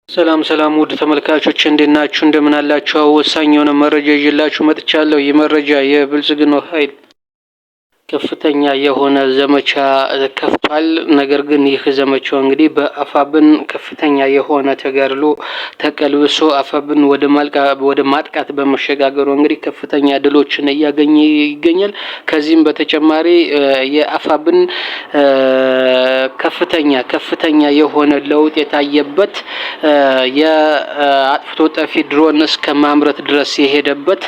ሰላም ውድ ተመልካቾች እንዴት ናችሁ? እንደምን አላችሁ? ወሳኝ የሆነ መረጃ ይዤላችሁ መጥቻለሁ። ይህ መረጃ የብልጽግናው ኃይል ከፍተኛ የሆነ ዘመቻ ከፍቷል። ነገር ግን ይህ ዘመቻው እንግዲህ በአፋብን ከፍተኛ የሆነ ተጋድሎ ተቀልብሶ አፋብን ወደ ማጥቃት በመሸጋገሩ እንግዲህ ከፍተኛ ድሎችን እያገኘ ይገኛል። ከዚህም በተጨማሪ የአፋብን ከፍተኛ የሆነ ለውጥ የታየበት የአጥፍቶ ጠፊ ድሮን እስከ ማምረት ድረስ የሄደበት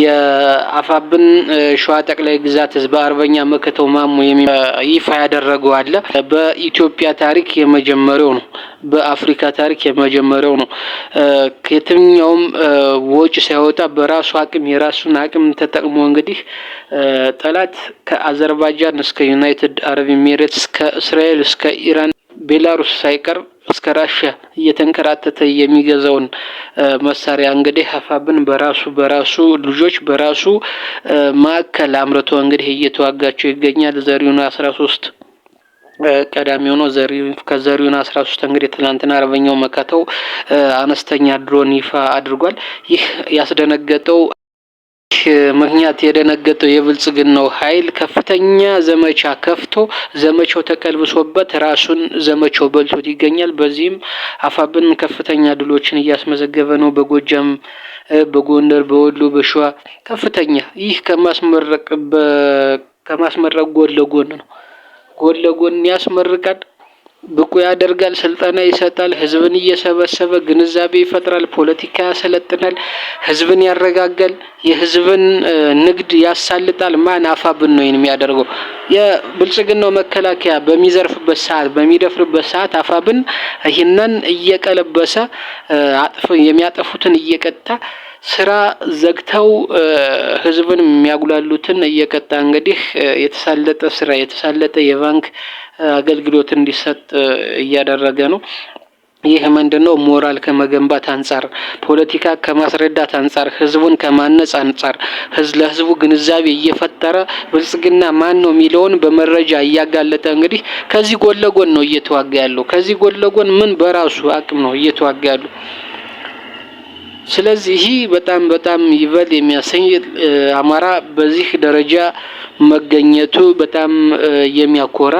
የአፋብን ሸዋ ጠቅላይ ግዛት ህዝብ አርበኛ መከተው ማሞ ይፋ ያደረገው አለ። በኢትዮጵያ ታሪክ የመጀመሪያው ነው። በአፍሪካ ታሪክ የመጀመሪያው ነው። ከየትኛውም ወጪ ሳይወጣ በራሱ አቅም የራሱን አቅም ተጠቅሞ እንግዲህ ጠላት ከአዘርባይጃን እስከ ዩናይትድ አረብ ኤሚሬትስ ከእስራኤል እስከ ኢራን ቤላሩስ ሳይቀር እስከ ራሽያ እየተንከራተተ የሚገዛውን መሳሪያ እንግዲህ አፋብን በራሱ ልጆች በራሱ ማዕከል አምርቶ እንግዲህ እየተዋጋቸው ይገኛል። ዘሪሁን 13 ቀዳሚ ሆኖ ከዘሪሁን 13 እንግዲህ ትናንትና አርበኛው መከተው አነስተኛ ድሮን ይፋ አድርጓል። ይህ ያስደነገጠው ምክንያት የደነገጠው የብልጽግናው ኃይል ከፍተኛ ዘመቻ ከፍቶ ዘመቻው ተቀልብሶበት ራሱን ዘመቻው በልቶት ይገኛል። በዚህም አፋብን ከፍተኛ ድሎችን እያስመዘገበ ነው። በጎጃም፣ በጎንደር፣ በወሎ፣ በሸዋ ከፍተኛ ይህ ከማስመረቅ ጎን ለጎን ነው። ጎን ለጎን ያስመርቃል፣ ብቁ ያደርጋል፣ ስልጠና ይሰጣል፣ ህዝብን እየሰበሰበ ግንዛቤ ይፈጥራል፣ ፖለቲካ ያሰለጥናል፣ ህዝብን ያረጋጋል፣ የህዝብን ንግድ ያሳልጣል። ማን? አፋብን ነው የሚያደርገው። የብልጽግናው መከላከያ በሚደፍርበት ሰዓት አፋብን ይህንን እየቀለበሰ የሚያጠፉትን እየቀጣ ስራ ዘግተው ህዝብን የሚያጉላሉትን እየቀጣ እንግዲህ የተሳለጠ የባንክ አገልግሎት እንዲሰጥ እያደረገ ነው። ይህ ምንድነው? ሞራል ከመገንባት አንጻር፣ ፖለቲካ ከማስረዳት አንጻር፣ ህዝቡን ከማነጽ አንጻር ለህዝቡ ግንዛቤ እየፈጠረ ብልጽግና ማን ነው የሚለውን በመረጃ እያጋለጠ እንግዲህ ከዚህ ጎን ለጎን ነው እየተዋጋ ያለው። ከዚህ ጎን ለጎን ምን በራሱ አቅም ነው እየተዋጋ ያለው። ስለዚህ በጣም ይበል የሚያሰኝ አማራ በዚህ ደረጃ መገኘቱ በጣም የሚያኮራ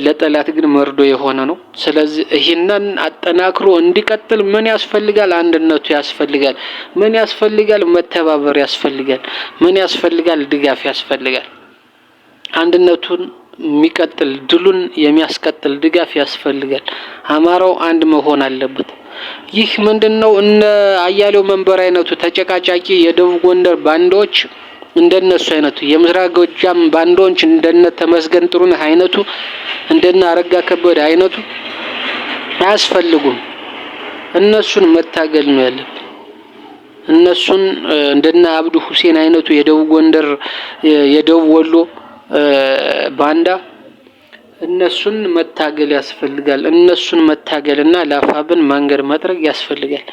ለጠላት ግን መርዶ የሆነ ነው። ስለዚህ ይህንን አጠናክሮ እንዲቀጥል ምን ያስፈልጋል? አንድነቱ ያስፈልጋል። ምን ያስፈልጋል? መተባበር ያስፈልጋል። ምን ያስፈልጋል? ድጋፍ ያስፈልጋል። አንድነቱን የሚቀጥል ድሉን የሚያስቀጥል ድጋፍ ያስፈልጋል። አማራው አንድ መሆን አለበት። ይህ ምንድነው? እነ አያሌው መንበር አይነቱ ተጨቃጫቂ የደቡብ ጎንደር ባንዶች እንደነሱ አይነቱ የምስራቅ ጎጃም ባንዶች እንደነ ተመስገን ጥሩነህ አይነቱ እንደነ አረጋ ከበደ አይነቱ አያስፈልጉም። እነሱን መታገል ነው ያለብን። እነሱን እንደነ አብዱ ሁሴን አይነቱ የደቡብ ጎንደር የደቡብ ወሎ ባንዳ እነሱን መታገል ያስፈልጋል። እነሱን መታገልና ለአፋብን መንገድ መጥረግ ያስፈልጋል።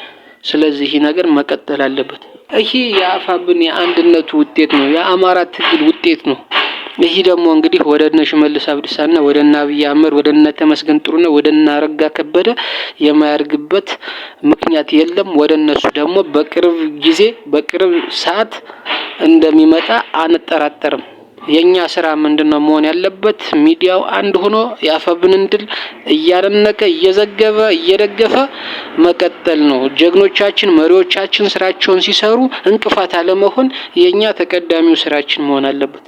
ስለዚህ ይህ ነገር መቀጠል አለበት። ይህ የአፋብን የአንድነቱ ውጤት ነው፣ የአማራ ትግል ውጤት ነው። ይህ ደግሞ እንግዲህ ወደ እነ ሽመልስ አብዲሳና ወደ እነ አብይ አህመድ ወደ እነ ተመስገን ጥሩነህ ወደ እነ አረጋ ከበደ የማያርግበት ምክንያት የለም። ወደ እነሱ ደግሞ በቅርብ ሰዓት እንደሚመጣ አንጠራጠርም። የኛ ስራ ምንድነው መሆን ያለበት? ሚዲያው አንድ ሆኖ የአፋብንን ድል እያደነቀ እየዘገበ እየደገፈ መቀጠል ነው። ጀግኖቻችን መሪዎቻችን ስራቸውን ሲሰሩ እንቅፋት አለመሆን የኛ ተቀዳሚው ስራችን መሆን አለበት።